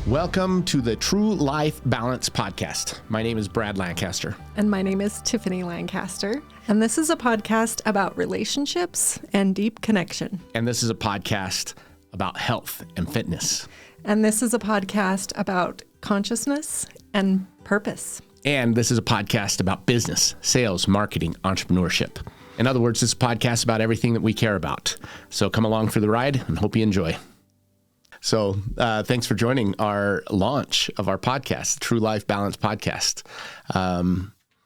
Welcome to the Tru Life Balance Podcast. My name is Brad Lancaster. And my name is Tiffany Lancaster. And this is a podcast about relationships and deep connection. And this is a podcast about health and fitness. And this is a podcast about consciousness and purpose. And this is a podcast about business, sales, marketing, entrepreneurship. In other words, this is a podcast about everything that we care about. So come along for the ride and hope you enjoy. So thanks for joining our launch of our podcast, Tru Life Balance Podcast.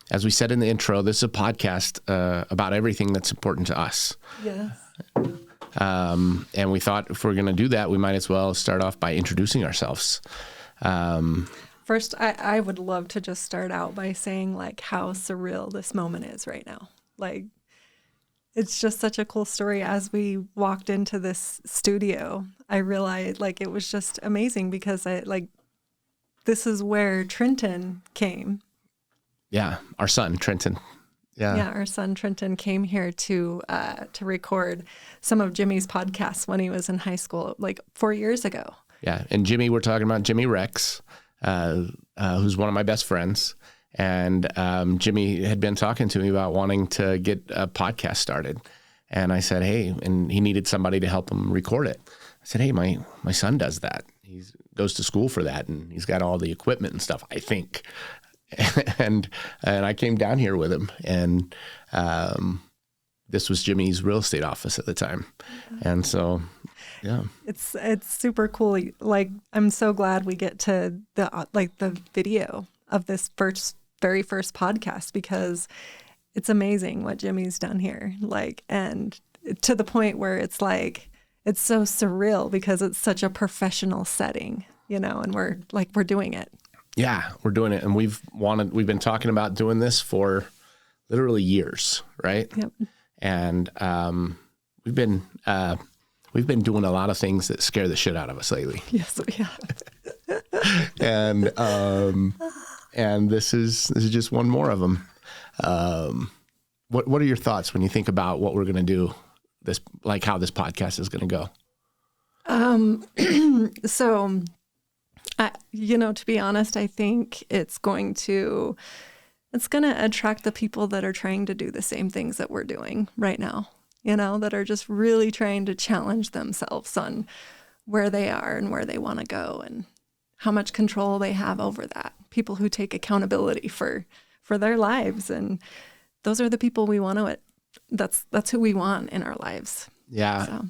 As we said in the intro, this is a podcast about everything that's important to us. Yes. And we thought if we're going to do that, we might as well start off by introducing ourselves. First, I would love to just start out by saying like how surreal this moment is right now. Like, it's just such a cool story. As we walked into this studio, I realized like it was just amazing because this is where Trenton came. Yeah, our son, Trenton. Yeah, our son Trenton came here to record some of Jimmy's podcasts when he was in high school, like 4 years ago. Yeah, and Jimmy, we're talking about Jimmy Rex, who's one of my best friends. And Jimmy had been talking to me about wanting to get a podcast started. And I said, hey, and he needed somebody to help him record it. I said, hey, my son does that. He goes to school for that, and he's got all the equipment and stuff, I think. and I came down here with him, and this was Jimmy's real estate office at the time. And so, yeah. It's super cool. Like, I'm so glad we get to the video of this very first podcast, because it's amazing what Jimmy's done here. Like, and to the point where it's like, it's so surreal because it's such a professional setting, and we're doing it. Yeah, we're doing it. And we've been talking about doing this for literally years, right? Yep. And we've been doing a lot of things that scare the shit out of us lately. Yes, we have. And this is just one more of them. What are your thoughts when you think about what we're going to do, how this podcast is going to go? So, to be honest, I think it's going to attract the people that are trying to do the same things that we're doing right now, that are just really trying to challenge themselves on where they are and where they want to go and how much control they have over that. People who take accountability for their lives. And those are the people we want to, that's who we want in our lives. Yeah.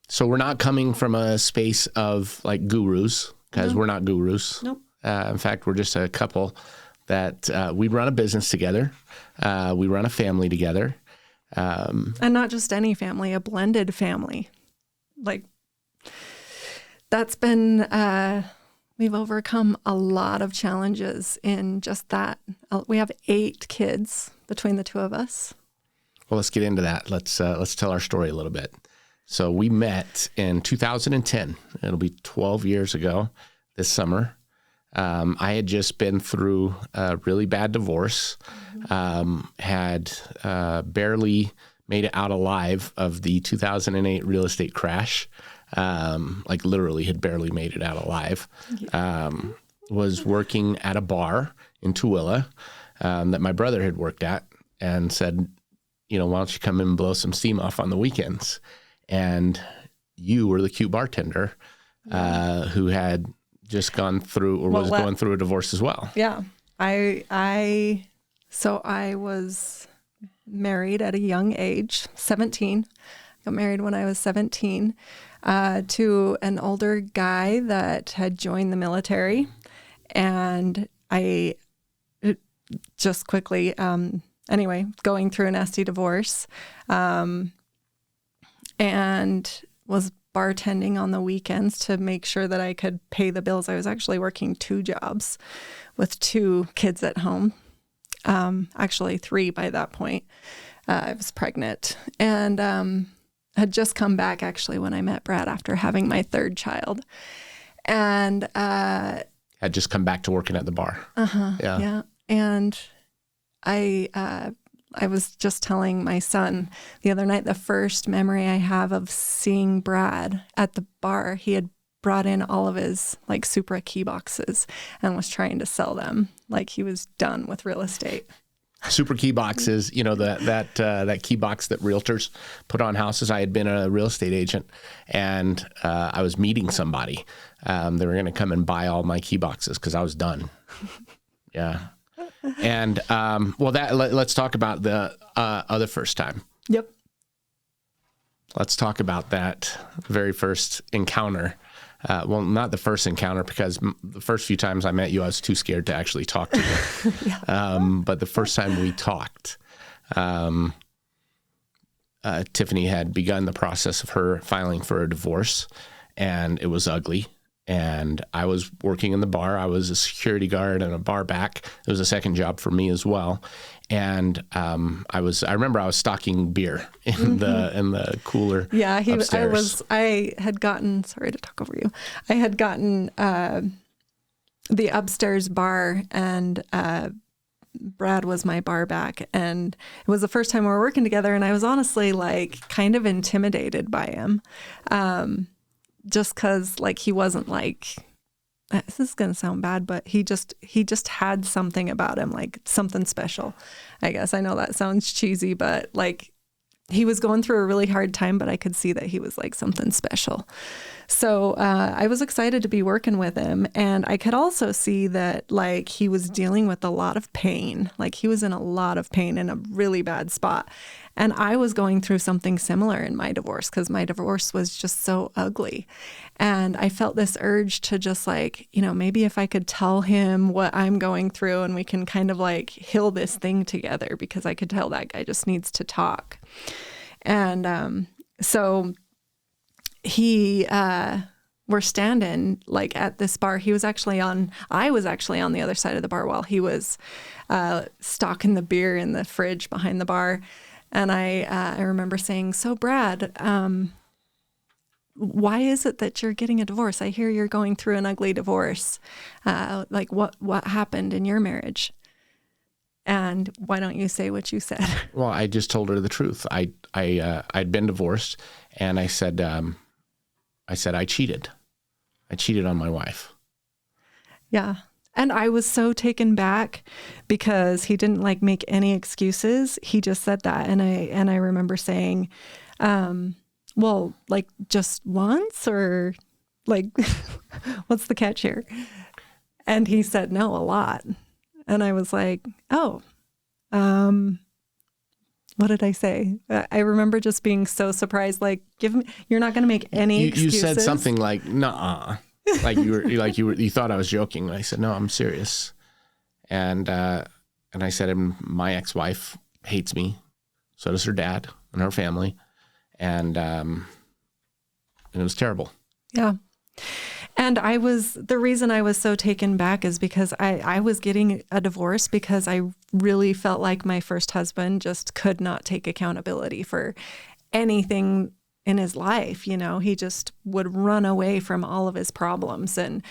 So we're not coming from a space of like gurus, because we're not gurus. Nope. In fact, we're just a couple that we run a business together. We run a family together. And not just any family, a blended family. Like, that's been, we've overcome a lot of challenges in just that. We have 8 kids between the two of us. Well, let's get into that. Let's tell our story a little bit. So we met in 2010. It'll be 12 years ago this summer. I had just been through a really bad divorce, had barely made it out alive of the 2008 real estate crash. Literally had barely made it out alive. Was working at a bar in Tooele that my brother had worked at, and said, why don't you come in and blow some steam off on the weekends? And you were the cute bartender who had just gone through or was going through a divorce as well. Yeah. I was married at a young age, 17. Got married when I was 17 to an older guy that had joined the military. And I just quickly, going through a nasty divorce, and was bartending on the weekends to make sure that I could pay the bills. I was actually working 2 jobs with 2 kids at home. Actually 3 by that point. I was pregnant, and had just come back actually when I met Brad after having my 3rd child. And had just come back to working at the bar. Yeah. And I was just telling my son the other night, the first memory I have of seeing Brad at the bar, he had brought in all of his like Supra key boxes and was trying to sell them. Like he was done with real estate. Super key boxes, that key box that realtors put on houses. I had been a real estate agent, and I was meeting somebody. They were going to come and buy all my key boxes because I was done. Yeah. And let's talk about the other first time. Yep. Let's talk about that very first encounter. Well, not the first encounter, because the first few times I met you, I was too scared to actually talk to you. Yeah. But the first time we talked, Tiffany had begun the process of her filing for a divorce, and it was ugly. And I was working in the bar. I was a security guard and a bar back. It was a second job for me as well. And I remember I was stocking beer in the cooler. Yeah, upstairs. I had gotten, sorry to talk over you. I had gotten the upstairs bar, and Brad was my bar back, and it was the first time we were working together, and I was honestly like kind of intimidated by him. Just because like he wasn't like, this is going to sound bad, but he just had something about him, like something special. I guess I know that sounds cheesy, but like he was going through a really hard time, but I could see that he was like something special. So I was excited to be working with him. And I could also see that like he was dealing with a lot of pain. Like he was in a lot of pain in a really bad spot. And I was going through something similar in my divorce, because my divorce was just so ugly. And I felt this urge to just like, maybe if I could tell him what I'm going through, and we can kind of like heal this thing together, because I could tell that guy just needs to talk. And so we're standing like at this bar. I was actually on the other side of the bar while he was stocking the beer in the fridge behind the bar. And I remember saying, "So Brad, why is it that you're getting a divorce? I hear you're going through an ugly divorce. Like what happened in your marriage? And why don't you say what you said?" Well, I just told her the truth. I'd been divorced, and I said I cheated. I cheated on my wife. Yeah. And I was so taken back, because he didn't like make any excuses. He just said that. And I remember saying, well, like just once, or like, what's the catch here? And he said, no, a lot. And I was like, oh, what did I say? I remember just being so surprised. Like, you're not going to make any excuses. You said something like, "Nuh-uh." You thought I was joking. And I said, "No, I'm serious." And I said, "My ex-wife hates me. So does her dad and her family." And it was terrible. Yeah. And the reason I was so taken back is because I was getting a divorce because I really felt like my first husband just could not take accountability for anything in his life. He just would run away from all of his problems and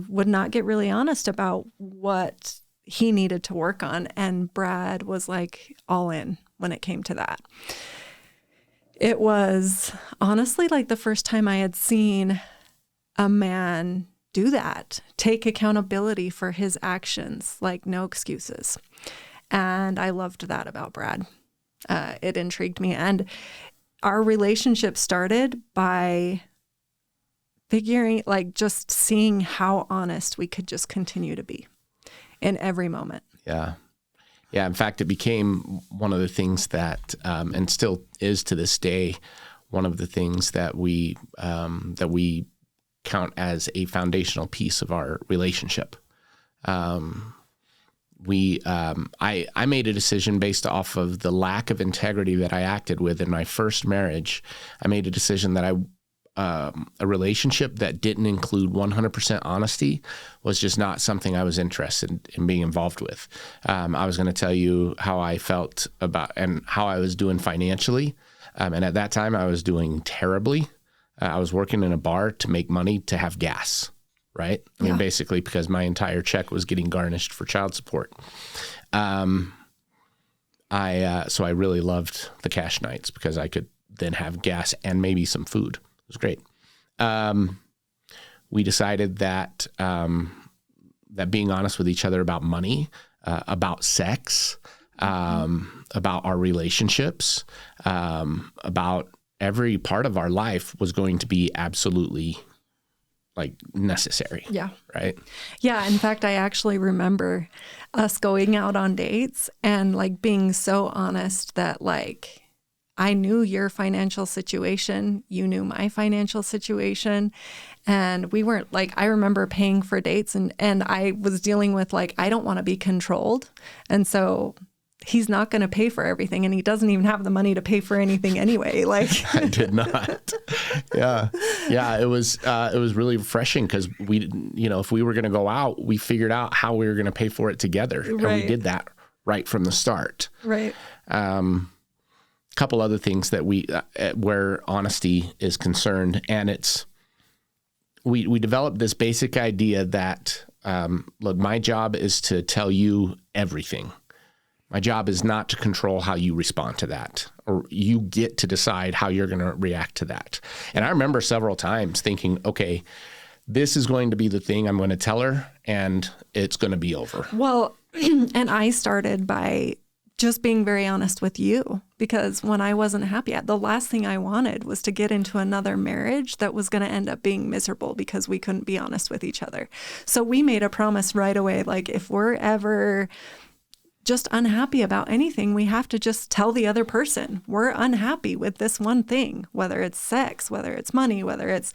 would not get really honest about what he needed to work on. And Brad was like all in when it came to that. It was honestly like the first time I had seen a man do that, take accountability for his actions, like no excuses. And I loved that about Brad. It intrigued me. And our relationship started by just seeing how honest we could just continue to be in every moment. Yeah. Yeah. In fact, it became one of the things that, and still is to this day, one of the things that we count as a foundational piece of our relationship. I made a decision based off of the lack of integrity that I acted with in my first marriage. I made a decision that a relationship that didn't include 100% honesty was just not something I was interested in being involved with. I was going to tell you how I felt about and how I was doing financially. And at that time I was doing terribly. I was working in a bar to make money to have gas, right? I mean, basically because my entire check was getting garnished for child support. So I really loved the cash nights because I could then have gas and maybe some food. It was great. we decided that that being honest with each other about money, about sex, about our relationships, about every part of our life was going to be absolutely like necessary. Yeah. Right. Yeah. In fact, I actually remember us going out on dates and like being so honest that like I knew your financial situation, you knew my financial situation, and we weren't like, I remember paying for dates and I was dealing with like, I don't want to be controlled. And so he's not going to pay for everything, and he doesn't even have the money to pay for anything anyway. Like I did not. Yeah. It was really refreshing because we, if we were going to go out, we figured out how we were going to pay for it together. Right. And we did that right from the start. Right. Couple other things that where honesty is concerned, and we developed this basic idea that, look, my job is to tell you everything. My job is not to control how you respond to that, or you get to decide how you're going to react to that. And I remember several times thinking, okay, this is going to be the thing I'm going to tell her, and it's going to be over. Well, and I started by just being very honest with you, because when I wasn't happy, the last thing I wanted was to get into another marriage that was going to end up being miserable because we couldn't be honest with each other. So we made a promise right away, like if we're ever just unhappy about anything, we have to just tell the other person we're unhappy with this one thing, whether it's sex, whether it's money, whether it's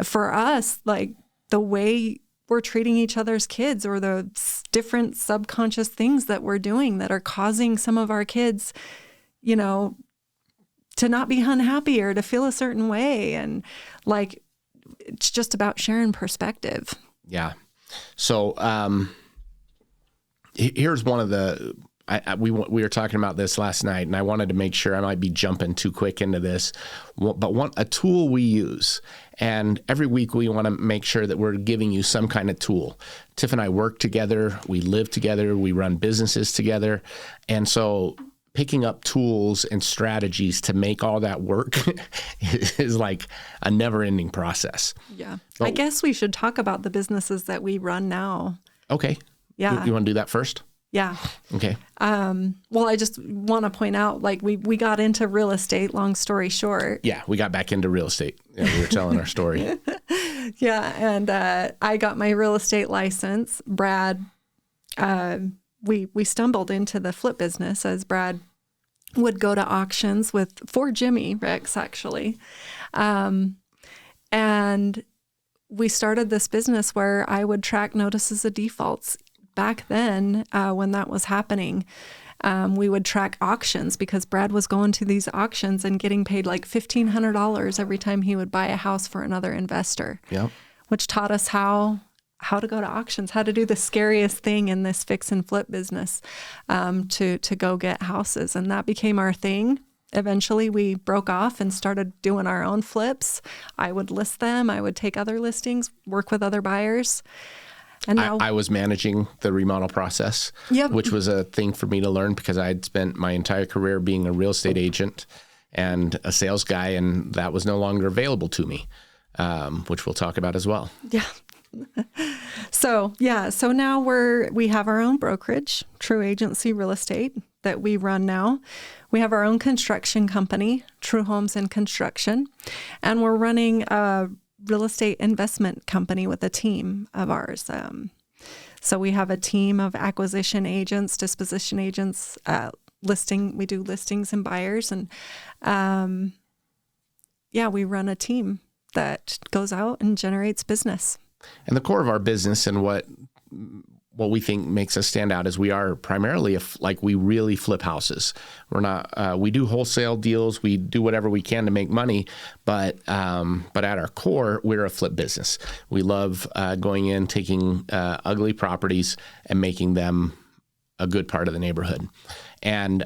for us, like the way we're treating each other's kids or the different subconscious things that we're doing that are causing some of our kids, to not be unhappy or to feel a certain way. And like, it's just about sharing perspective. Yeah. So, here's one of the, we were talking about this last night, and I wanted to make sure, I might be jumping too quick into this, but a tool we use, and every week we want to make sure that we're giving you some kind of tool. Tiff and I work together, we live together, we run businesses together, and so picking up tools and strategies to make all that work is like a never-ending process. Yeah. I guess we should talk about the businesses that we run now. Okay. Yeah. You want to do that first? Yeah. Okay. Well, I just want to point out, like we got into real estate, long story short. Yeah. We got back into real estate. Yeah, we were telling our story. Yeah. And I got my real estate license. Brad, we stumbled into the flip business as Brad would go to auctions for Jimmy Rex, actually. And we started this business where I would track notices of defaults. Back then, when that was happening, we would track auctions because Brad was going to these auctions and getting paid like $1,500 every time he would buy a house for another investor. Yep. Which taught us how to go to auctions, how to do the scariest thing in this fix and flip business, to go get houses. And that became our thing. Eventually, we broke off and started doing our own flips. I would list them. I would take other listings, work with other buyers. And now I was managing the remodel process, Yep. which was a thing for me to learn because I had spent my entire career being a real estate agent and a sales guy, and that was no longer available to me, which we'll talk about as well. Yeah. So now we have our own brokerage, Tru Agency Real Estate, that we run now. We have our own construction company, Tru Homes and Construction, and we're running a real estate investment company with a team of ours. So we have a team of acquisition agents, disposition agents, we do listings and buyers. And we run a team that goes out and generates business. And the core of our business and what we think makes us stand out is we are primarily we really flip houses. We're not, we do wholesale deals. We do whatever we can to make money, but at our core, we're a flip business. We love going in, taking ugly properties and making them a good part of the neighborhood. And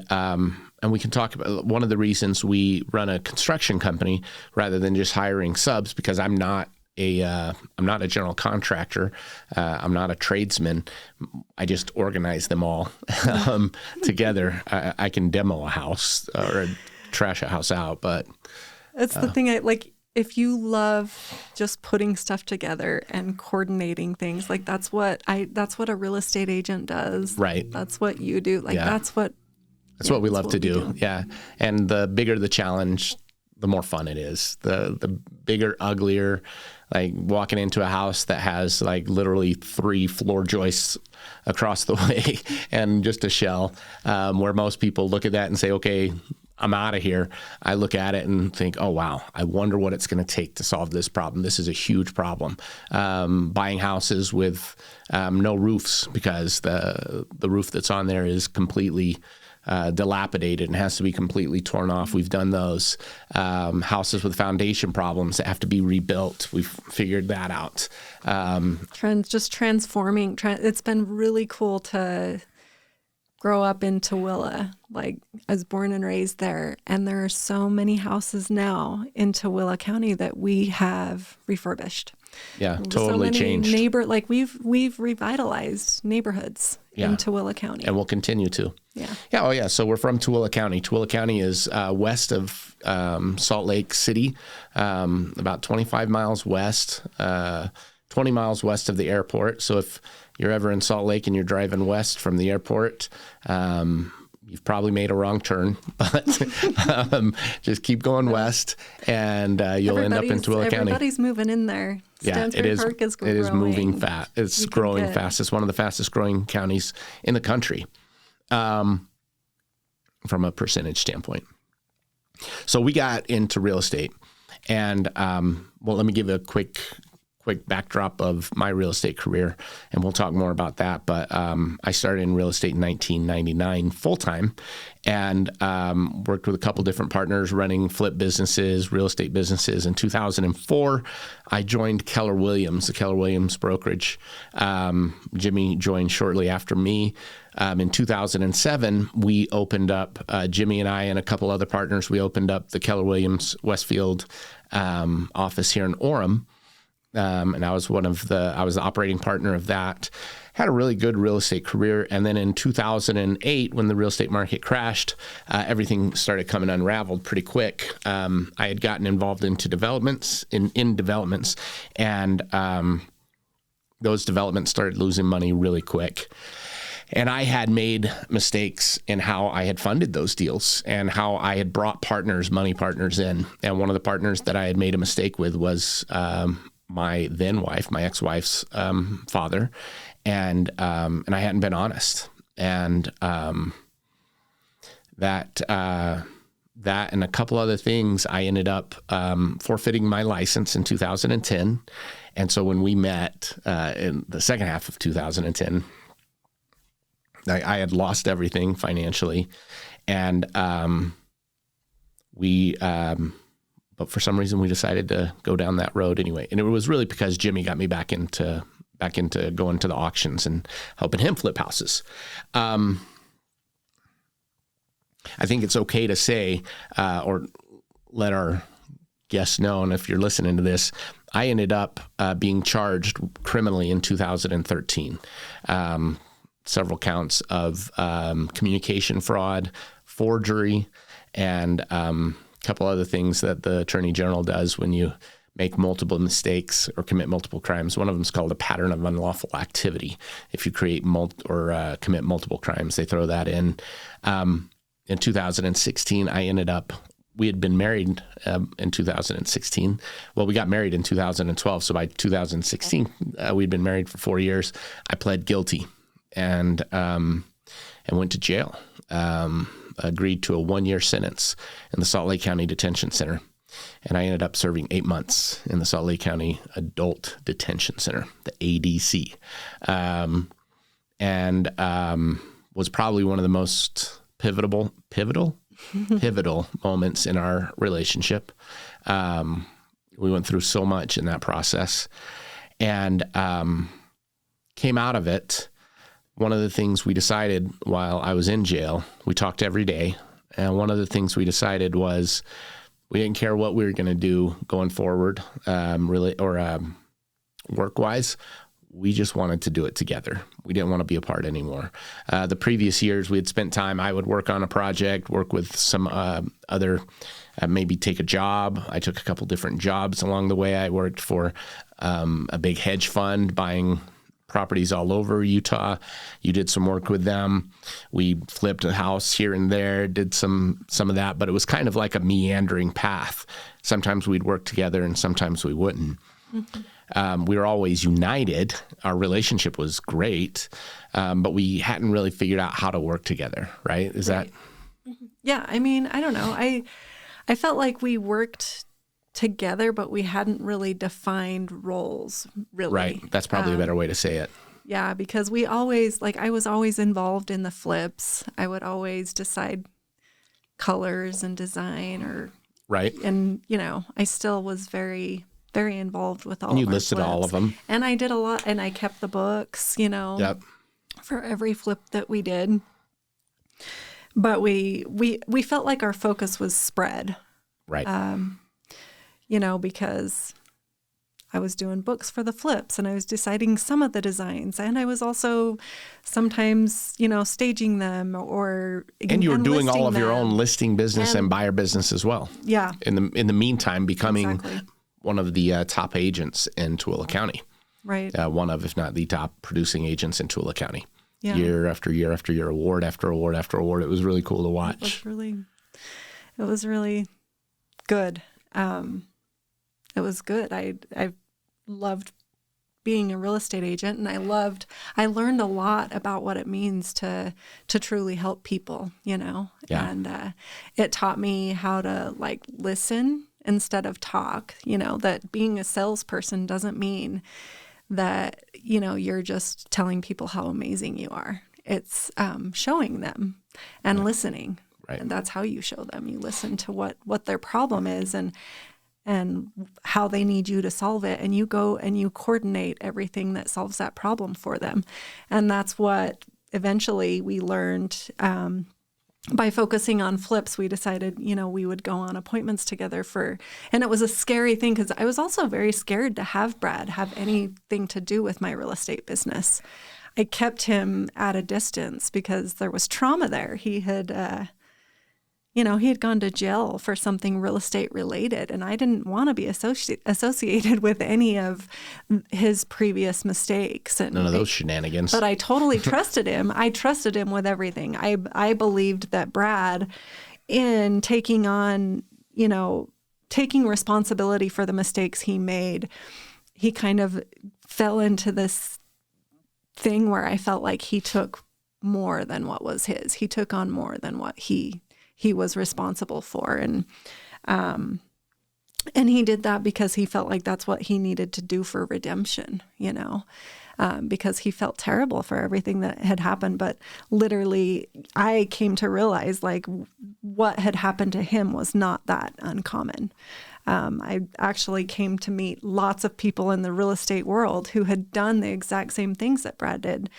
we can talk about one of the reasons we run a construction company rather than just hiring subs, because I'm not a general contractor. I'm not a tradesman. I just organize them all together. I can demo a house or trash a house out, but it's the thing. if you love just putting stuff together and coordinating things, like that's what a real estate agent does. Right. That's what you do. Like that's what we love to do. Yeah. And the bigger the challenge, the more fun it is. The bigger, uglier, like walking into a house that has like literally 3 floor joists across the way and just a shell, where most people look at that and say, okay, I'm out of here. I look at it and think, oh, wow, I wonder what it's going to take to solve this problem. This is a huge problem. Buying houses with no roofs because the roof that's on there is completely dilapidated and has to be completely torn off. We've done those. Houses with foundation problems that have to be rebuilt. We've figured that out. Just transforming. It's been really cool to grow up in Tooele. Like, I was born and raised there, and there are so many houses now in Tooele County that we have refurbished. Yeah, totally changed. We've revitalized neighborhoods in Tooele County, and we'll continue to. Yeah. Yeah. Oh, yeah. So we're from Tooele County. Tooele County is west of Salt Lake City, about 25 miles west, 20 miles west of the airport. So if you're ever in Salt Lake and you're driving west from the airport, you've probably made a wrong turn, but just keep going west, and you'll end up in Tooele County. Everybody's moving in from Stansbury Park is growing. It is moving fast. It's growing fast. It's one of the fastest growing counties in the country, from a percentage standpoint. So we got into real estate, and let me give a quick backdrop of my real estate career, and we'll talk more about that. But I started in real estate in 1999 full-time, and worked with a couple different partners running flip businesses, real estate businesses. In 2004, I joined Keller Williams, the Keller Williams brokerage. Jimmy joined shortly after me. In 2007, we opened up, Jimmy and I and a couple other partners, we opened up the Keller Williams Westfield office here in Orem. And I was the operating partner of that. Had a really good real estate career. And then in 2008, when the real estate market crashed, everything started coming unraveled pretty quick. I had gotten involved into developments, and those developments started losing money really quick. And I had made mistakes in how I had funded those deals and how I had brought money partners in. And one of the partners that I had made a mistake with was my then wife, my ex-wife's father, and I hadn't been honest, and that and a couple other things, I ended up forfeiting my license in 2010, and so when we met in the second half of 2010, I had lost everything financially, and but for some reason we decided to go down that road anyway. And it was really because Jimmy got me back into going to the auctions and helping him flip houses. I think it's okay to say, or let our guests know, and if you're listening to this, I ended up being charged criminally in 2013. Several counts of communication fraud, forgery, and couple other things that the Attorney General does when you make multiple mistakes or commit multiple crimes. One of them is called a pattern of unlawful activity. If you create commit multiple crimes, they throw that in. In 2016, we had been married in 2016. Well, we got married in 2012. So by 2016, we'd been married for 4 years. I pled guilty and went to jail. Agreed to a 1-year sentence in the Salt Lake County Detention Center. And I ended up serving 8 months in the Salt Lake County Adult Detention Center, the ADC. And was probably one of the most pivotal moments in our relationship. We went through so much in that process, and came out of it. One of the things we decided while I was in jail, we talked every day, and one of the things we decided was we didn't care what we were going to do going forward, work-wise. We just wanted to do it together. We didn't want to be apart anymore. The previous years we had spent time, I would work on a project, work with some other maybe take a job. I took a couple different jobs along the way. I worked for a big hedge fund buying properties all over Utah. You did some work with them. We flipped a house here and there, did some of that, but it was kind of like a meandering path. Sometimes we'd work together and sometimes we wouldn't. Mm-hmm. We were always united. Our relationship was great, but we hadn't really figured out how to work together, right? Is that? Yeah. I mean, I don't know. I felt like we worked together, but we hadn't really defined roles, really. Right. That's probably a better way to say it. Yeah, because we always, I was always involved in the flips. I would always decide colors and design right. And, I still was very, very involved with all of our And you listed flips. all of them. And I did a lot, and I kept the books, Yep. for every flip that we did. But we felt like our focus was spread. Right. Because I was doing books for the flips and I was deciding some of the designs, and I was also sometimes, staging them and you were doing all of your own listing business and buyer business as well. Yeah. In the meantime, becoming Exactly. one of the top agents in Tooele County. Right. One of, if not the top producing agents in Tooele County. Yeah. Year after year after year, award after award after award. It was really cool to watch. It was really good. It was good. I loved being a real estate agent, and I learned a lot about what it means to truly help people, Yeah. And it taught me how to listen instead of talk, that being a salesperson doesn't mean that, you're just telling people how amazing you are. It's showing them and listening. Right. And that's how you show them. You listen to what their problem is and how they need you to solve it. And you go and you coordinate everything that solves that problem for them. And that's what eventually we learned by focusing on flips. We decided, we would go on appointments together and it was a scary thing because I was also very scared to have Brad have anything to do with my real estate business. I kept him at a distance because there was trauma there. He had, he had gone to jail for something real estate related, and I didn't want to be associated with any of his previous mistakes. And none of those shenanigans. But I totally trusted him. I trusted him with everything. I believed that Brad, in taking on, taking responsibility for the mistakes he made, he kind of fell into this thing where I felt like he took more than what was his. He took on more than what he was responsible for. And he did that because he felt like that's what he needed to do for redemption, because he felt terrible for everything that had happened. But literally, I came to realize what had happened to him was not that uncommon. I actually came to meet lots of people in the real estate world who had done the exact same things that Brad did.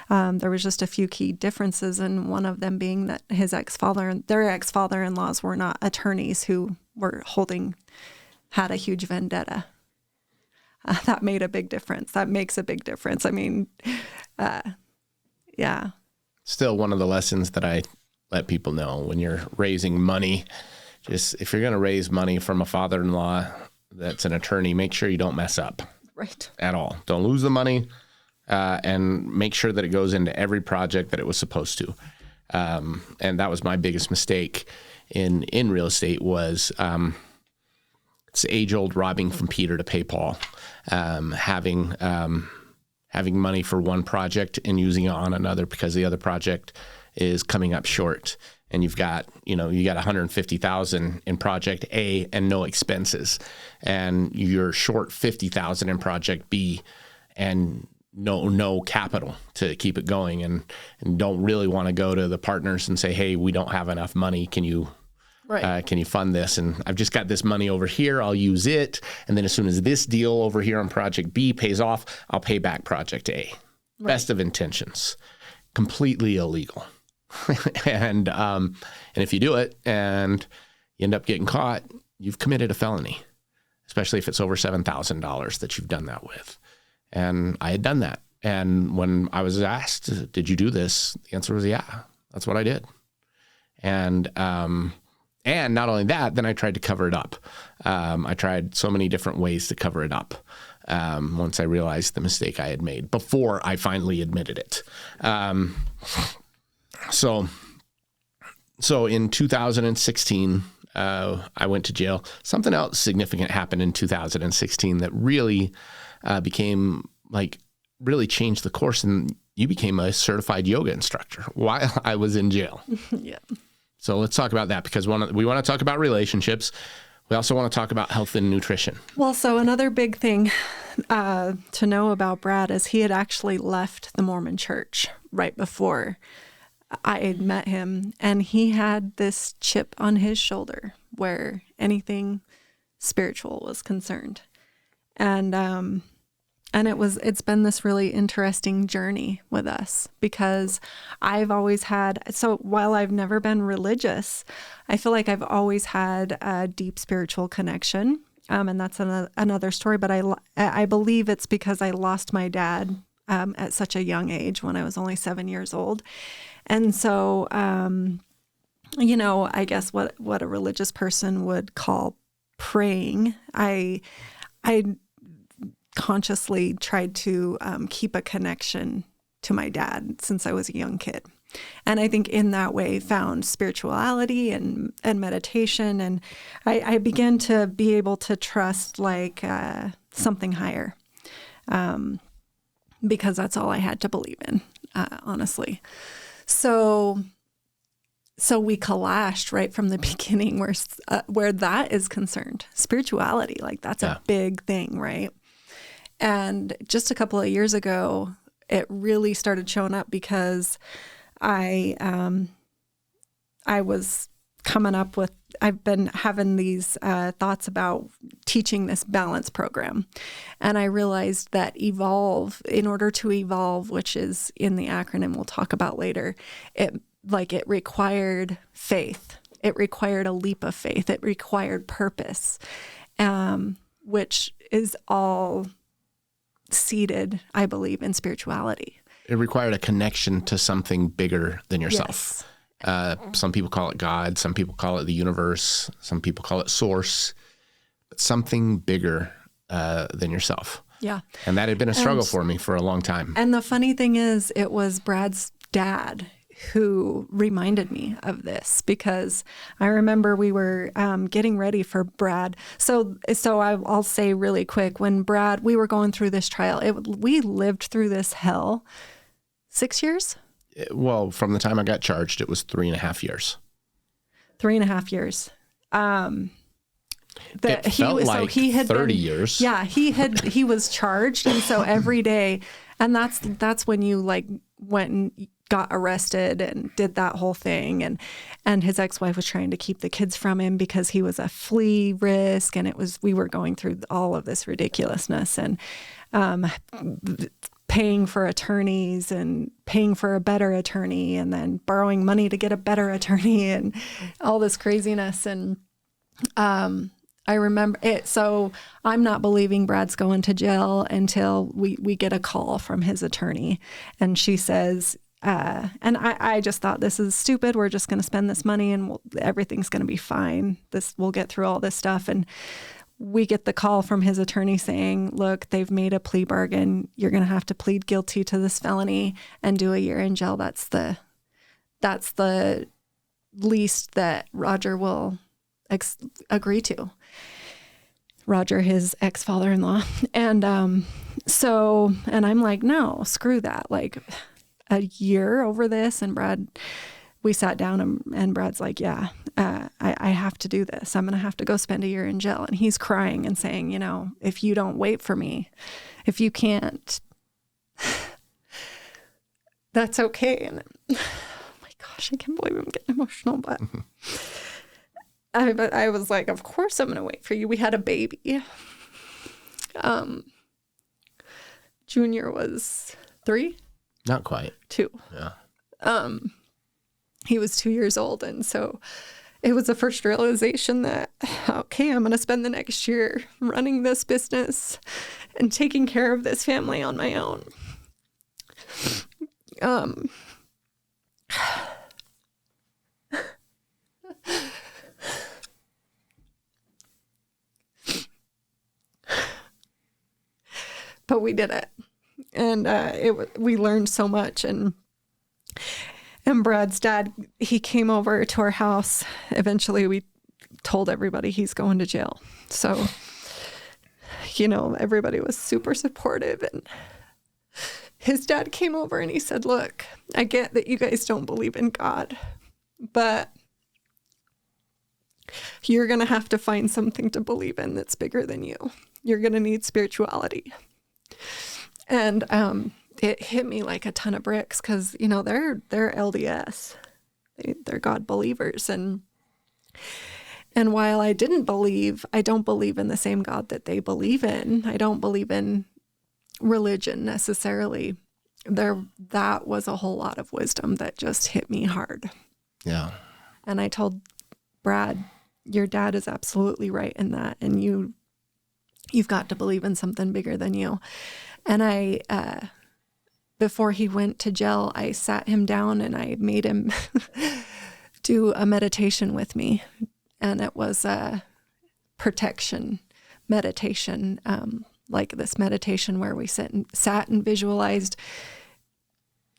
There was just a few key differences, and one of them being that their ex-father-in-laws were not attorneys who were had a huge vendetta. That made a big difference. That makes a big difference. I mean, yeah. Still one of the lessons that I let people know when you're raising money. Just if you're going to raise money from a father-in-law that's an attorney, make sure you don't mess up. Right. At all. Don't lose the money, and make sure that it goes into every project that it was supposed to. And that was my biggest mistake in real estate was it's age-old robbing from Peter to pay Paul. Having money for one project and using it on another because the other project is coming up short. And you got $150,000 in project A and no expenses, and you're short $50,000 in project B, and no capital to keep it going, and don't really want to go to the partners and say, hey, we don't have enough money. Can you fund this? And I've just got this money over here. I'll use it, and then as soon as this deal over here on project B pays off, I'll pay back project A. Right. Best of intentions, completely illegal. And if you do it and you end up getting caught, you've committed a felony, especially if it's over $7,000 that you've done that with. And I had done that. And when I was asked, did you do this? The answer was, yeah, that's what I did. And And not only that, then I tried to cover it up. I tried so many different ways to cover it up once I realized the mistake I had made before I finally admitted it. So in 2016, I went to jail. Something else significant happened in 2016 that really really changed the course, and you became a certified yoga instructor while I was in jail. Yeah. So let's talk about that, because we want to talk about relationships. We also want to talk about health and nutrition. Well, so another big thing to know about Brad is he had actually left the Mormon church right before I had met him, and he had this chip on his shoulder where anything spiritual was concerned. And it's been this really interesting journey with us, because I've always so while I've never been religious, I feel like I've always had a deep spiritual connection. And that's another story, but I believe it's because I lost my dad at such a young age, when I was only 7 years old. And so, I guess what a religious person would call praying, I consciously tried to keep a connection to my dad since I was a young kid. And I think in that way found spirituality and meditation. And I began to be able to trust something higher, because that's all I had to believe in, honestly. So we clashed right from the beginning where that is concerned. Spirituality, that's a big thing, right? And just a couple of years ago, it really started showing up, because I was coming up with, I've been having these thoughts about teaching this balance program. And I realized that in order to evolve, which is in the acronym we'll talk about later, it required faith. It required a leap of faith. It required purpose, which is all seated, I believe, in spirituality. It required a connection to something bigger than yourself. Yes. Some people call it God. Some people call it the universe. Some people call it source. But something bigger than yourself. Yeah. And that had been a struggle for me for a long time. And the funny thing is, it was Brad's dad who reminded me of this, because I remember we were getting ready for Brad. So I'll say really quick, when we were going through this trial, we lived through this hell 6 years? Well, from the time I got charged, it was 3.5 years. 3.5 years. It felt like 30 years. Yeah, he was charged, and so every day, and that's when you went and got arrested and did that whole thing, and his ex-wife was trying to keep the kids from him because he was a flea risk, and we were going through all of this ridiculousness, and paying for attorneys and paying for a better attorney, and then borrowing money to get a better attorney, and all this craziness. And I remember it. So I'm not believing Brad's going to jail until we get a call from his attorney, and she says, and I just thought, this is stupid. We're just going to spend this money and everything's going to be fine. We'll get through all this stuff. And we get the call from his attorney saying, look, they've made a plea bargain. You're going to have to plead guilty to this felony and do a year in jail. That's the least that Roger will agree to. Roger, his ex-father-in-law. And and I'm like, no, screw that. A year over this. And Brad, we sat down and Brad's like, yeah, I have to do this. I'm going to have to go spend a year in jail. And he's crying and saying, if you don't wait for me, if you can't, that's okay. And oh my gosh, I can't believe I'm getting emotional, but I was like, of course I'm going to wait for you. We had a baby. Junior was 3? Not quite. 2. Yeah. He was 2 years old. And so it was the first realization that, okay, I'm going to spend the next year running this business and taking care of this family on my own. but we did it. And we learned so much. And Brad's dad, he came over to our house. Eventually, we told everybody he's going to jail. So, everybody was super supportive. And his dad came over and he said, look, I get that you guys don't believe in God, but you're going to have to find something to believe in that's bigger than you. You're going to need spirituality. And it hit me like a ton of bricks because, they're LDS. They're God believers. And while I don't believe in the same God that they believe in. I don't believe in religion necessarily. That was a whole lot of wisdom that just hit me hard. Yeah. And I told Brad, your dad is absolutely right in that. And you've got to believe in something bigger than you. And I, before he went to jail, I sat him down and I made him do a meditation with me. And it was a protection meditation, like this meditation where we sat and visualized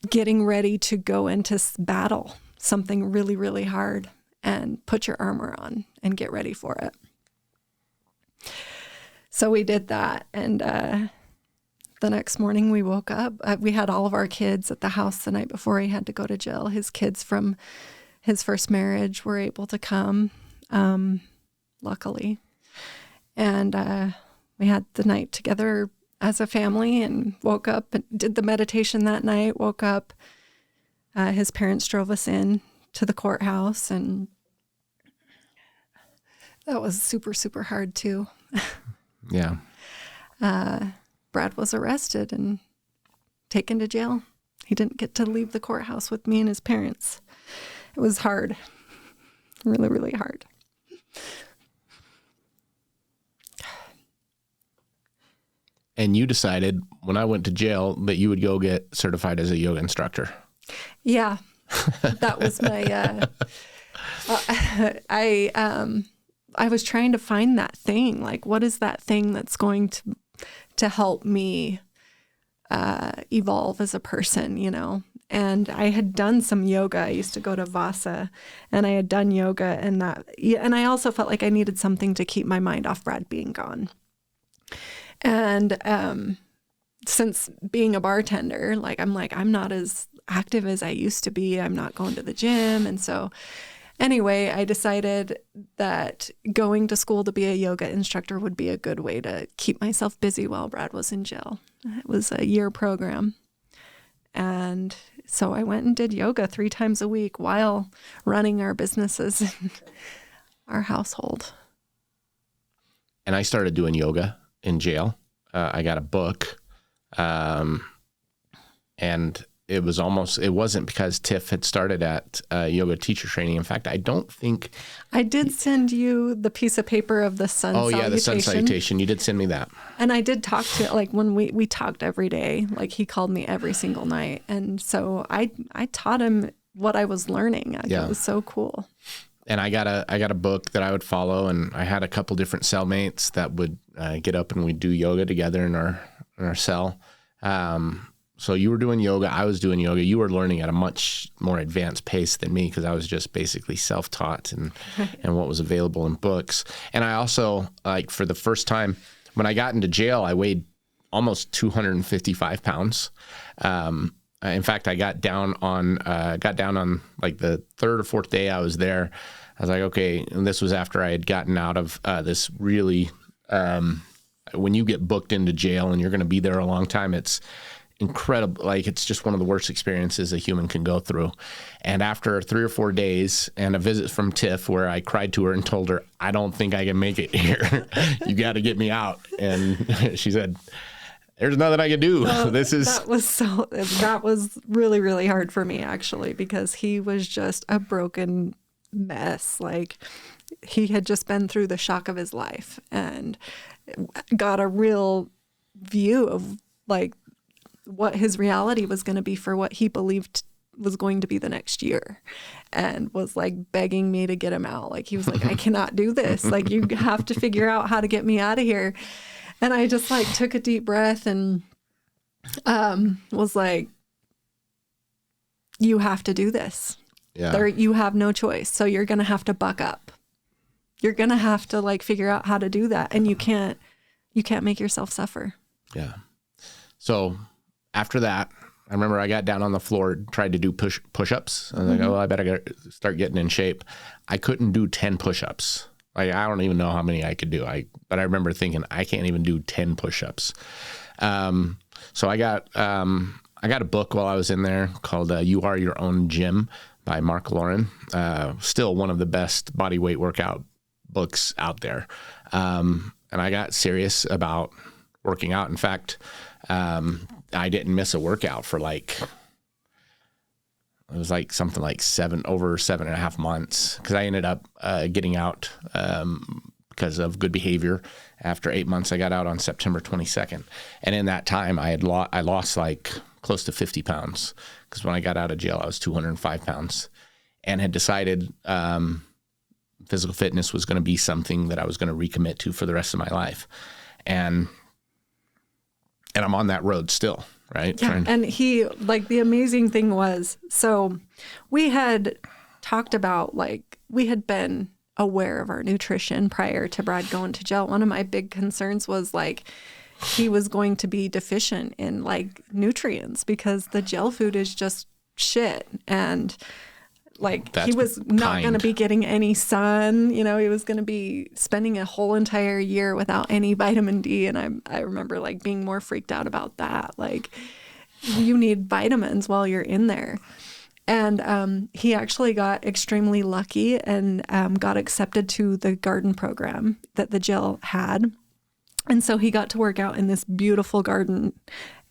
getting ready to go into battle, something really, really hard, and put your armor on and get ready for it. So we did that. And the next morning we woke up. We had all of our kids at the house the night before he had to go to jail. His kids from his first marriage were able to come, luckily. And we had the night together as a family and woke up and did the meditation that night, woke up. His parents drove us in to the courthouse, and that was super, super hard too. Yeah. Brad was arrested and taken to jail. He didn't get to leave the courthouse with me and his parents. It was hard. Really, really hard. And you decided when I went to jail that you would go get certified as a yoga instructor. Yeah. That was my, I was trying to find that thing. Like, what is that thing that's going to help me evolve as a person, And I had done some yoga. I used to go to Vasa, and I had done yoga, and I also felt like I needed something to keep my mind off Brad being gone. And since being a bartender, I'm not as active as I used to be. I'm not going to the gym. And so anyway, I decided that going to school to be a yoga instructor would be a good way to keep myself busy while Brad was in jail. It was a year program. And so I went and did yoga 3 times a week while running our businesses and our household. And I started doing yoga in jail. I got a book. And it wasn't because Tiff had started at yoga teacher training. In fact, I don't think I did send you the piece of paper of the sun salutation. Oh yeah, the sun salutation. You did send me that. And I did talk to, when we talked every day, he called me every single night. And so I taught him what I was learning. It was so cool. And I got a book that I would follow, and I had a couple different cellmates that would get up and we'd do yoga together in our cell. So you were doing yoga, I was doing yoga. You were learning at a much more advanced pace than me because I was just basically self-taught and what was available in books. And I also, for the first time, when I got into jail, I weighed almost 255 pounds. In fact, I got down on the 3rd or 4th day I was there. I was like, okay, and this was after I had gotten out of this really, when you get booked into jail and you're going to be there a long time, it's incredible. It's just one of the worst experiences a human can go through. And after 3 or 4 days and a visit from Tiff where I cried to her and told her, I don't think I can make it here. You got to get me out. And she said, there's nothing I can do. That was really, really hard for me, actually, because he was just a broken mess. He had just been through the shock of his life and got a real view of what his reality was going to be for what he believed was going to be the next year, and was begging me to get him out. He was like, I cannot do this. You have to figure out how to get me out of here. And I just like took a deep breath and was like, you have to do this. Yeah. You have no choice. So you're going to have to buck up. You're going to have to like figure out how to do that. And you can't make yourself suffer. Yeah. So after that, I remember I got down on the floor, tried to do push-ups. I was like, oh, I better start getting in shape. I couldn't do 10 push-ups. Like, I don't even know how many I could do. But I remember thinking, I can't even do 10 push-ups. So I got a book while I was in there called You Are Your Own Gym by Mark Lauren. Still one of the best body weight workout books out there. And I got serious about working out. In fact, I didn't miss a workout for it was like something like 7.5 months, because I ended up getting out because of good behavior. After 8 months, I got out on September 22nd. And in that time, I lost like close to 50 pounds, because when I got out of jail, I was 205 pounds, and had decided physical fitness was going to be something that I was going to recommit to for the rest of my life. And I'm on that road still, right? Yeah. And the amazing thing was, so we had talked about, like, we had been aware of our nutrition prior to Brad going to jail. One of my big concerns was like, he was going to be deficient in like nutrients, because the jail food is just shit. And like, he was not going to be getting any sun. He was going to be spending a whole entire year without any vitamin D. And I remember like being more freaked out about that. Like, you need vitamins while you're in there. And he actually got extremely lucky and got accepted to the garden program that the jail had. And so he got to work out in this beautiful garden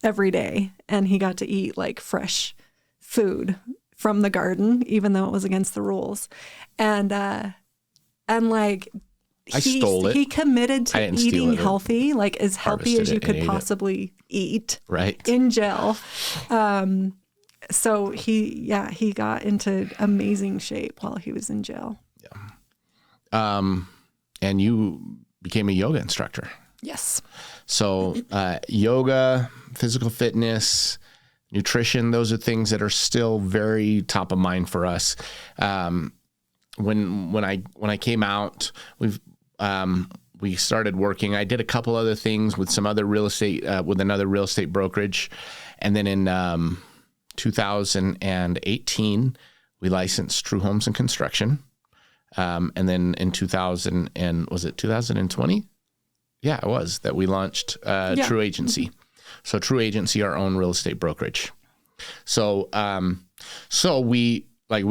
every day. And he got to eat like fresh food from the garden, even though it was against the rules. And like, I stole it. He committed to eating healthy, like as healthy as you could possibly eat, right, in jail. So he got into amazing shape while he was in jail. Yeah. And you became a yoga instructor. Yes. So yoga, physical fitness, nutrition, those are things that are still very top of mind for us. When I came out, we started working. I did a couple other things with some other real estate, with another real estate brokerage. And then in 2018, we licensed Tru Homes and Construction. And then in 2020? Yeah, it was that we launched Tru Agency. So Tru Agency, our own real estate brokerage. So we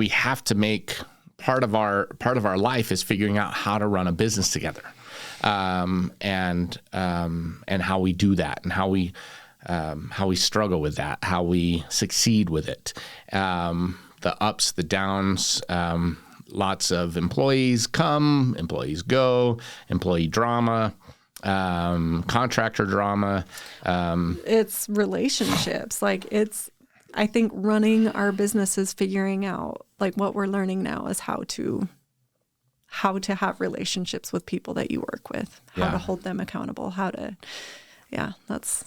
have to make part of our life is figuring out how to run a business together, and how we do that, and how we struggle with that, how we succeed with it, the ups, the downs. Lots of employees come, employees go, employee drama. Contractor drama. It's relationships. I think running our business is figuring out, like, what we're learning now is how to have relationships with people that you work with, how to hold them accountable, that's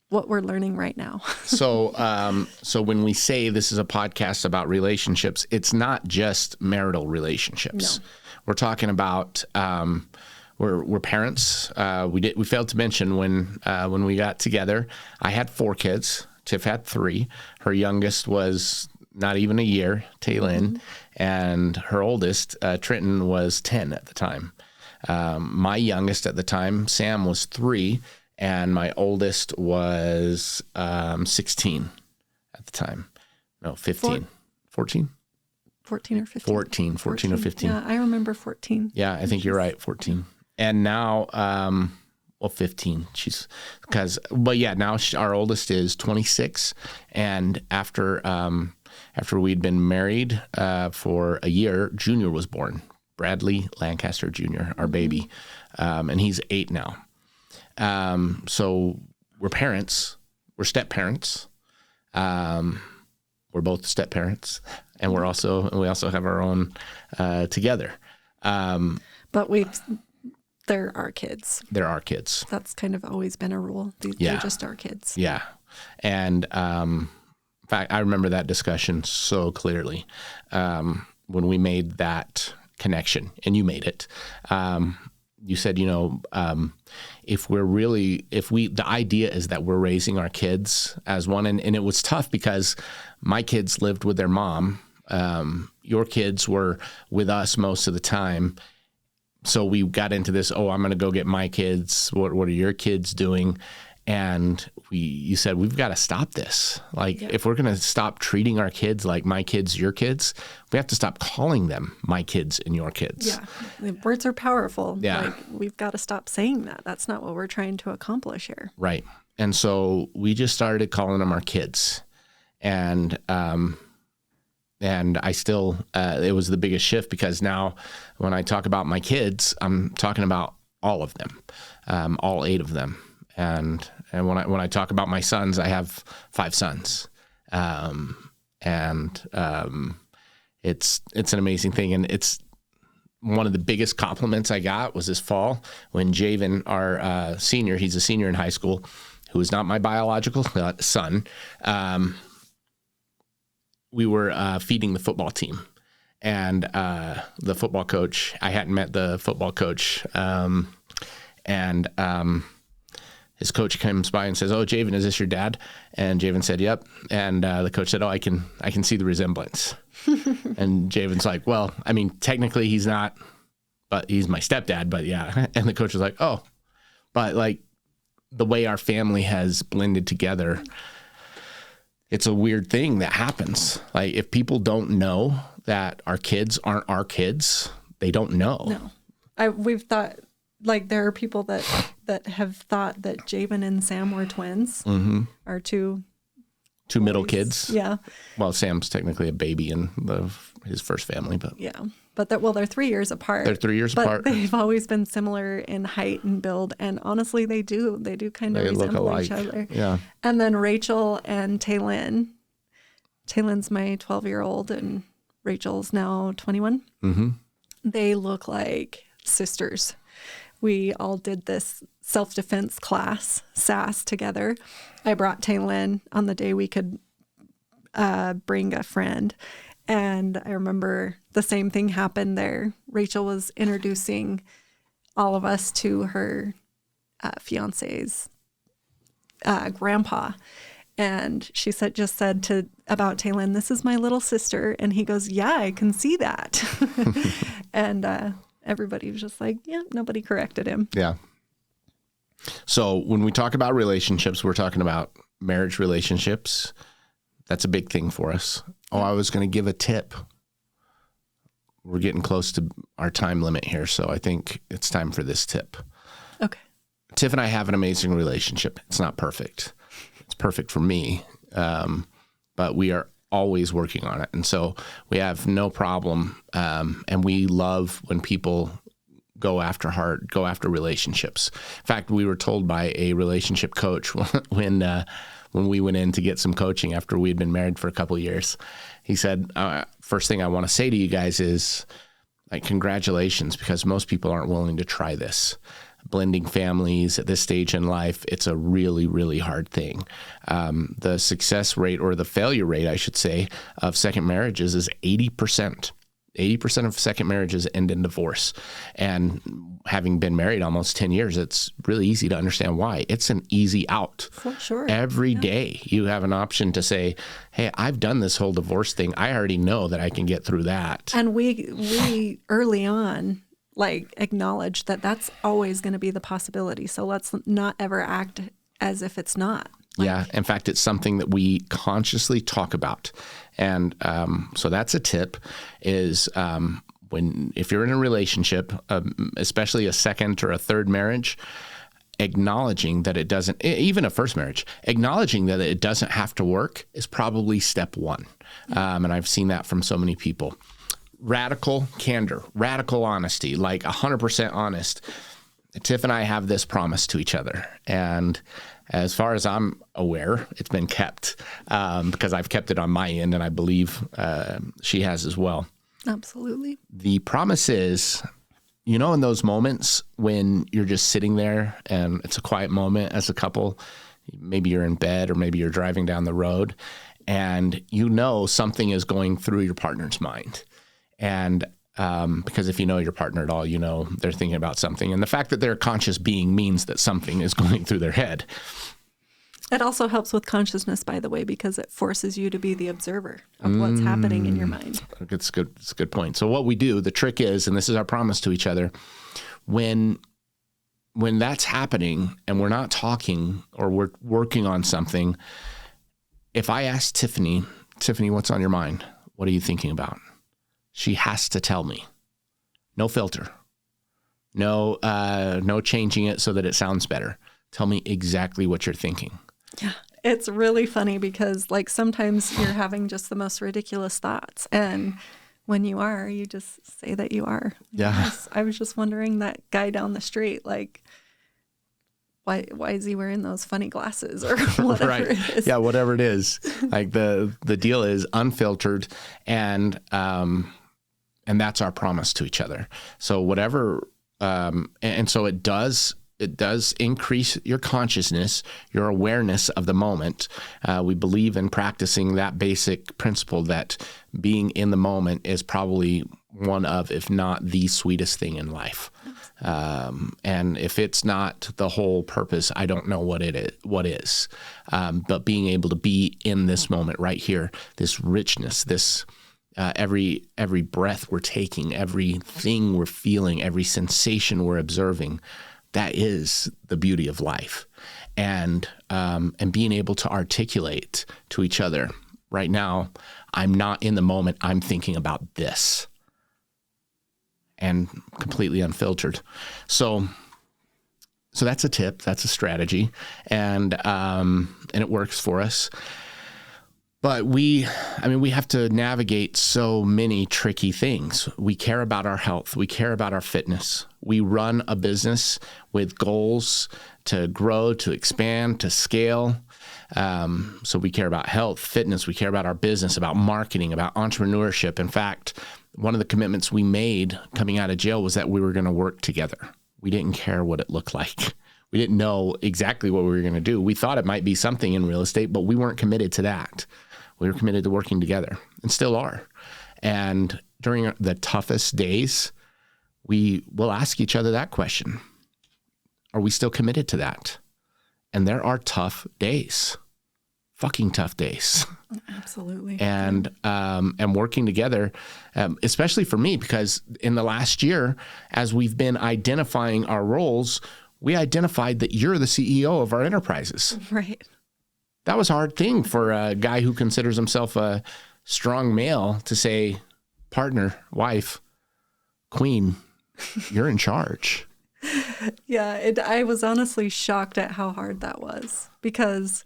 what we're learning right now. So when we say this is a podcast about relationships, it's not just marital relationships. No. We're talking about, we're parents. We failed to mention when we got together, I had 4 kids. Tiff had 3. Her youngest was not even a year, Taylin, and her oldest, Trenton, was 10 at the time. My youngest at the time, Sam, was 3, and my oldest was 16 at the time. No, 15. 14? 14 or 15. 14 or 15. Yeah, I remember 14. Yeah, I think you're right, 14. And now, 15. Now our oldest is 26. And after we'd been married for a year, Junior was born. Bradley Lancaster Jr., our baby. And he's 8 now. So we're parents. We're step parents. We're both step parents, and we also have our own together. But They're our kids. They're our kids. That's kind of always been a rule. They're just our kids. Yeah. And in fact, I remember that discussion so clearly when we made that connection, and you made it. You said, the idea is that we're raising our kids as one, and it was tough because my kids lived with their mom. Your kids were with us most of the time. So we got into this, I'm going to go get my kids. What are your kids doing? And you said, we've got to stop this. If we're going to stop treating our kids like my kids, your kids, we have to stop calling them my kids and your kids. Yeah. The words are powerful. Yeah. We've got to stop saying that. That's not what we're trying to accomplish here. Right. And so we just started calling them our kids. And I still, it was the biggest shift because now when I talk about my kids, I'm talking about all of them, all 8 of them. And when I talk about my sons, I have 5 sons. It's an amazing thing. And it's one of the biggest compliments I got was this fall when Javen, our senior, he's a senior in high school, who is not my biological son, we were feeding the football team, and the football coach, I hadn't met the football coach, and his coach comes by and says, Javen, is this your dad? And Javen said, yep. And the coach said, I can see the resemblance. And Javen's like, well, I mean, technically he's not, but he's my stepdad, but yeah. And the coach was like, but like the way our family has blended together, it's a weird thing that happens. Like if people don't know that our kids aren't our kids, they don't know. No, we've thought there are people that have thought that Javen and Sam were twins. Mm-hmm. Are two middle kids. Yeah. Well, Sam's technically a baby in his first family, but yeah. But they're 3 years apart. They're 3 years apart. They've always been similar in height and build, and honestly, they do kind of resemble each other. Yeah. And then Rachel and Taylin. Taylin's my 12-year-old, and Rachel's now 21. Mm-hmm. They look like sisters. We all did this self-defense class, SAS, together. I brought Taylin on the day we could bring a friend. And I remember the same thing happened there. Rachel was introducing all of us to her fiance's grandpa. And she just said about Taylin, this is my little sister. And he goes, yeah, I can see that. And everybody was just like, yeah, nobody corrected him. Yeah. So when we talk about relationships, we're talking about marriage relationships. That's a big thing for us. I was going to give a tip. We're getting close to our time limit here, so I think it's time for this tip. Okay. Tiff and I have an amazing relationship. It's not perfect. It's perfect for me, but we are always working on it. And so we have no problem, and we love when people go after relationships. In fact, we were told by a relationship coach when we went in to get some coaching after we had been married for a couple of years. He said, first thing I want to say to you guys is, congratulations, because most people aren't willing to try this. Blending families at this stage in life, it's a really, really hard thing. The success rate, or the failure rate, I should say, of second marriages is 80%. 80% of second marriages end in divorce. And having been married almost 10 years, it's really easy to understand why. It's an easy out. For sure. Every day you have an option to say, hey, I've done this whole divorce thing. I already know that I can get through that. And we early on, acknowledge that that's always going to be the possibility. So let's not ever act as if it's not. Yeah. In fact, it's something that we consciously talk about. And so that's a tip is if you're in a relationship, especially a second or a third marriage, acknowledging that it doesn't, even a first marriage, acknowledging that it doesn't have to work is probably step one. And I've seen that from so many people. Radical candor, radical honesty, 100% honest. Tiff and I have this promise to each other. And as far as I'm aware, it's been kept because I've kept it on my end, and I believe she has as well. Absolutely. The promise is you know, in those moments when you're just sitting there and it's a quiet moment as a couple, maybe you're in bed or maybe you're driving down the road and you know something is going through your partner's mind. And because if you know your partner at all, you know they're thinking about something. And the fact that they're a conscious being means that something is going through their head. It also helps with consciousness, by the way, because it forces you to be the observer of what's happening in your mind. It's good. It's a good point. So what we do, the trick is, and this is our promise to each other, when that's happening and we're not talking or we're working on something, if I ask Tiffany, what's on your mind? What are you thinking about? She has to tell me. No filter. No changing it so that it sounds better. Tell me exactly what you're thinking. Yeah. It's really funny because like sometimes you're having just the most ridiculous thoughts. And when you are, you just say that you are. Yeah. I was just wondering that guy down the street, like, why is he wearing those funny glasses or whatever right. it is? Yeah, whatever it is. Like the deal is unfiltered and that's our promise to each other. So whatever, and so it does increase your consciousness, your awareness of the moment. We believe in practicing that basic principle that being in the moment is probably one of, if not the sweetest thing in life. And if it's not the whole purpose, I don't know what is. But being able to be in this moment right here, this richness, this every breath we're taking, everything we're feeling, every sensation we're observing, that is the beauty of life. And being able to articulate to each other, right now, I'm not in the moment, I'm thinking about this. And completely unfiltered. So that's a tip, that's a strategy, and it works for us. But we have to navigate so many tricky things. We care about our health. We care about our fitness. We run a business with goals to grow, to expand, to scale. So we care about health, fitness. We care about our business, about marketing, about entrepreneurship. In fact, one of the commitments we made coming out of jail was that we were going to work together. We didn't care what it looked like. We didn't know exactly what we were going to do. We thought it might be something in real estate, but we weren't committed to that. We were committed to working together and still are. And during the toughest days, we will ask each other that question. Are we still committed to that? And there are tough days, fucking tough days. Absolutely. And working together, especially for me, because in the last year, as we've been identifying our roles, we identified that you're the CEO of our enterprises. Right. That was a hard thing for a guy who considers himself a strong male to say, partner, wife, queen, you're in charge. Yeah, I was honestly shocked at how hard that was because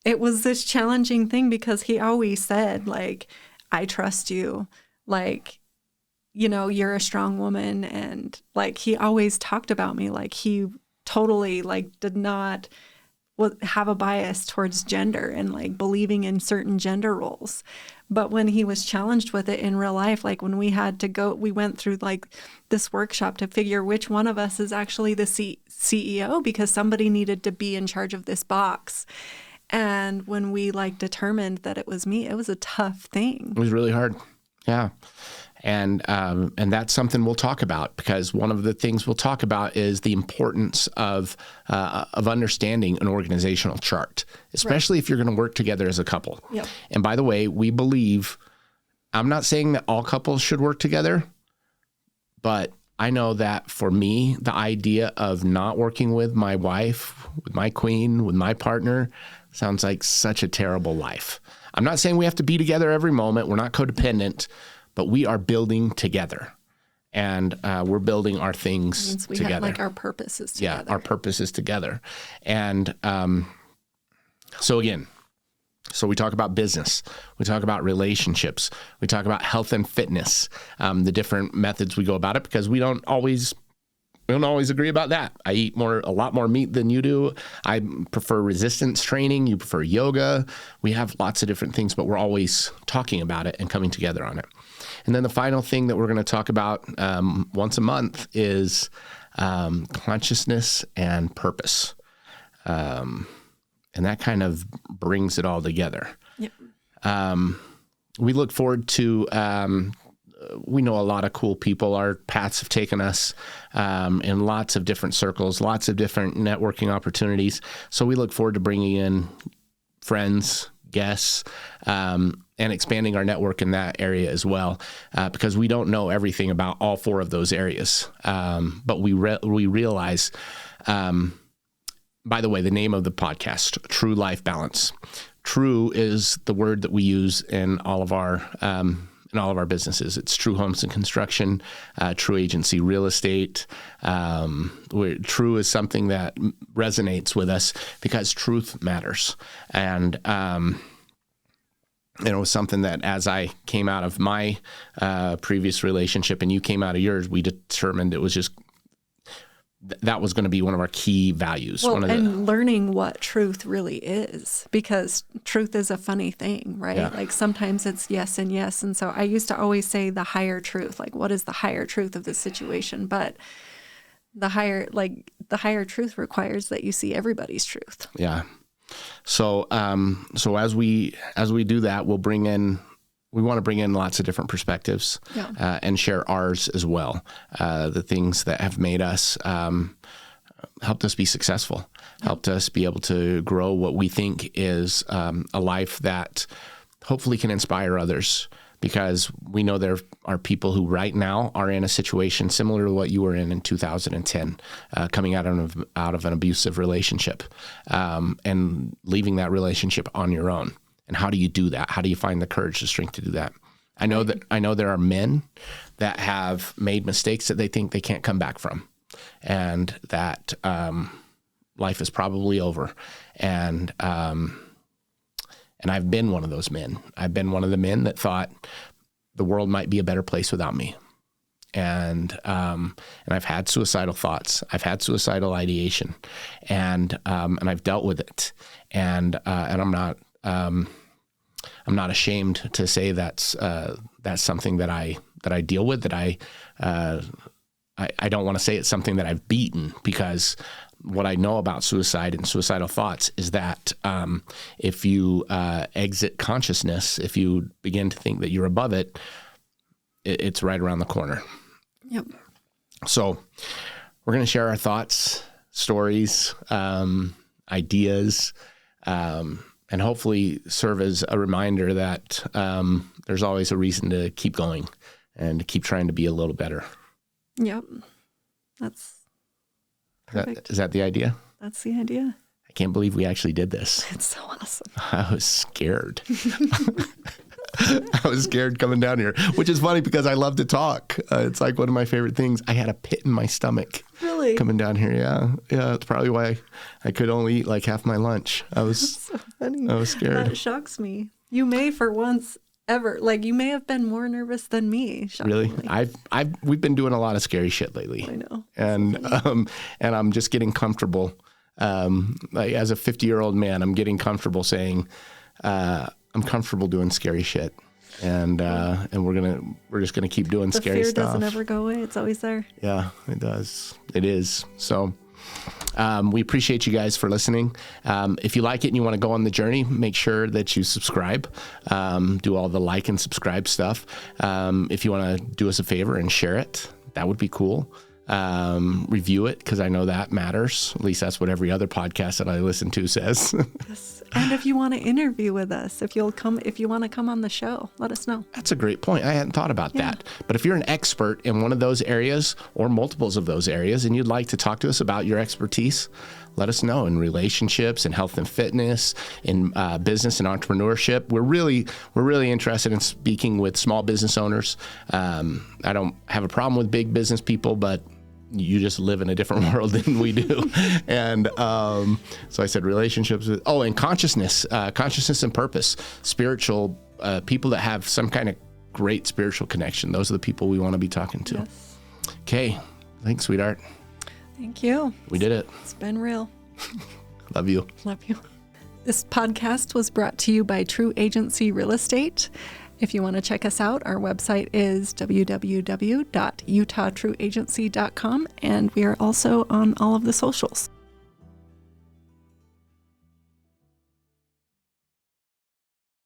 it was this challenging thing because he always said, like, I trust you, like, you know, you're a strong woman. And like, he always talked about me like he totally like did not have a bias towards gender and like believing in certain gender roles. But when he was challenged with it in real life, like when we had to go, we went through like this workshop to figure which one of us is actually the CEO because somebody needed to be in charge of this box. And when we like determined that it was me, it was a tough thing. It was really hard. Yeah. And that's something we'll talk about because one of the things we'll talk about is the importance of understanding an organizational chart, especially if you're going to work together as a couple. Yep. And by the way, we believe, I'm not saying that all couples should work together, but I know that for me, the idea of not working with my wife, with my queen, with my partner sounds like such a terrible life. I'm not saying we have to be together every moment. We're not codependent. But we are building together, and we're building our things together. Have, like our purposes together. Yeah, our purpose is together. And so we talk about business. We talk about relationships. We talk about health and fitness, the different methods we go about it, because we don't always we don't always agree about that. I eat a lot more meat than you do. I prefer resistance training. You prefer yoga. We have lots of different things, but we're always talking about it and coming together on it. And then the final thing that we're going to talk about once a month is consciousness and purpose. And that kind of brings it all together. Yep. We look forward to, we know a lot of cool people. Our paths have taken us in lots of different circles, lots of different networking opportunities. So we look forward to bringing in friends, guests, and expanding our network in that area as well, because we don't know everything about all four of those areas. But we realize, by the way, the name of the podcast, Tru Life Balance. True is the word that we use in all of our businesses. It's True Homes and Construction, True Agency Real Estate. True is something that resonates with us because truth matters. And it was something that as I came out of my previous relationship and you came out of yours, we determined it was just that was going to be one of our key values. Well, and learning what truth really is, because truth is a funny thing, right? Yeah. Like sometimes it's yes and yes. And so I used to always say the higher truth, like what is the higher truth of this situation? But the higher truth requires that you see everybody's truth. Yeah. So as we do that, we want to bring in lots of different perspectives, and share ours as well. The things that have made us, helped us be successful, helped us be able to grow what we think is a life that hopefully can inspire others, because we know there are people who right now are in a situation similar to what you were in 2010, coming out of an abusive relationship, and leaving that relationship on your own. And how do you do that? How do you find the courage, the strength to do that? I know there are men that have made mistakes that they think they can't come back from, and that life is probably over. And I've been one of those men. I've been one of the men that thought the world might be a better place without me. And I've had suicidal thoughts. I've had suicidal ideation, and I've dealt with it. And I'm not ashamed to say that's something that I deal with, that I don't want to say it's something that I've beaten, because what I know about suicide and suicidal thoughts is that if you exit consciousness, if you begin to think that you're above it, it's right around the corner. Yep. So we're going to share our thoughts, stories, ideas, and hopefully serve as a reminder that there's always a reason to keep going and to keep trying to be a little better. Yep. That's perfect. Is that the idea? That's the idea. I can't believe we actually did this. It's so awesome. I was scared. I was scared coming down here, which is funny because I love to talk. It's like one of my favorite things. I had a pit in my stomach. Really? Coming down here, yeah. It's probably why I could only eat like half my lunch. That's so funny. I was scared. That shocks me. You may for once ever, like you may have been more nervous than me. Really? We've been doing a lot of scary shit lately. I know. And I'm just getting comfortable. Like as a 50-year-old man, I'm getting comfortable saying, I'm comfortable doing scary shit, and we're just gonna keep doing scary stuff. The fear doesn't ever go away; it's always there. Yeah, it does. It is. So, we appreciate you guys for listening. If you like it and you want to go on the journey, make sure that you subscribe. Do all the like and subscribe stuff. If you want to do us a favor and share it, that would be cool. Review it, because I know that matters. At least that's what every other podcast that I listen to says. Yes. And if you want to interview with us, if you want to come on the show, let us know. That's a great point. I hadn't thought about that. But if you're an expert in one of those areas or multiples of those areas, and you'd like to talk to us about your expertise, let us know. In relationships, in health and fitness, in business and entrepreneurship. We're really interested in speaking with small business owners. I don't have a problem with big business people, but you just live in a different world than we do. And so I said relationships. And consciousness and purpose, spiritual people that have some kind of great spiritual connection. Those are the people we want to be talking to. Yes. Okay. Thanks, sweetheart. Thank you. We did it. It's been real. Love you. Love you. This podcast was brought to you by Tru Agency Real Estate. If you want to check us out, our website is www.utahtruagency.com, and we are also on all of the socials.